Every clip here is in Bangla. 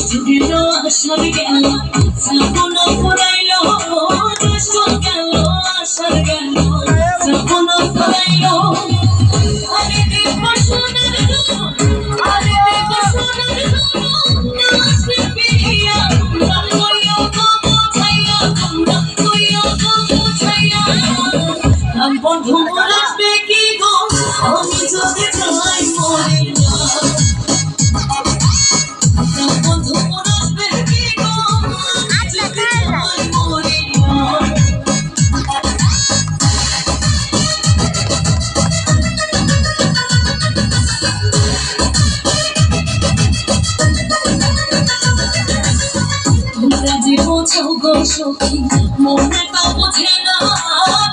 গেল আসার গেল শ্রাবণ ফুরাইল জ্যৈষ্ঠ গেল আসার গেল শ্রাবণ ফুরাইল আরে দেব সোনার আরে দেব সোনার নাচে পিয়া তোমরা কইও গো বুঝাইয়া তোমরা কইও গো বুঝাইয়া বন্ধু মোর আসবে কি গো আমি যদি চাই মরে বোঝাও গো সখী মনে তো বোঝে না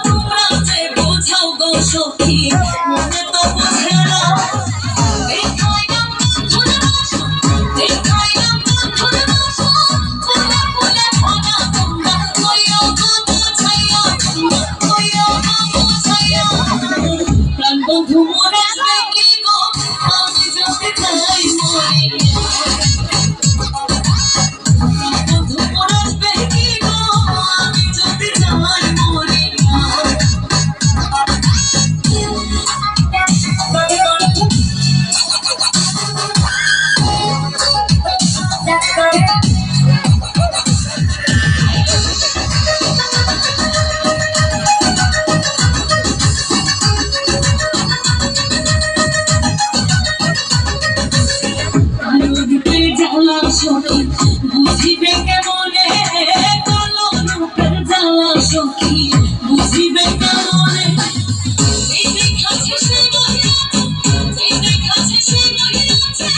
তোমরা যে বোঝাও গো সখী মনে তো বোঝে না দেখাইলাম বন্ধুর বাসা দেখাইলাম বন্ধুর বাসা বলে বলে ভাঙা তোমরা কইও গো বুঝাইয়া তোমরা কইও গো বুঝাইয়া প্রাণ বন্ধু মোর আসবে কি গো আমি যদি চাই মরিয়া সখী বুঝিবে কেমনে কালো রূপের জ্বালা সখী বুঝিবে কেমনে এই দেখাছে সে মহিলাছে এই দেখাছে সে মহিলাছে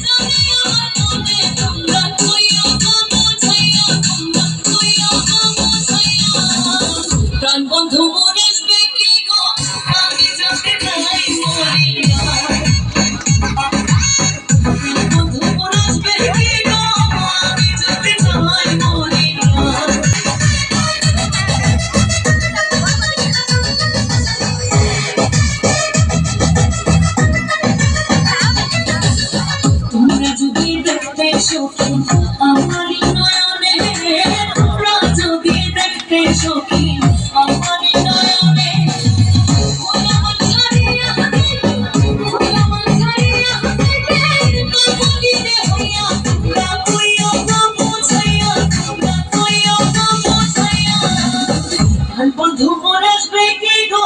জানি আমার মনে তোমরা কইও গো বুঝাইয়া তোমরা কইও গো বুঝাইয়া প্রাণ বন্ধু মোর আসবে কি গো আমি যদি চাই মরিয়া সখী আমারি নয়নে তোমরা যদি দেখতে সখী আমারি নয়নে ওই আমার ছাড়িয়া ওই আমার ছাড়িয়া বলিতে হইয়া তোমরা কইও গো বুঝাইয়া তোমরা কইও গো বুঝাইয়া বন্ধু মোর আসবে কি গো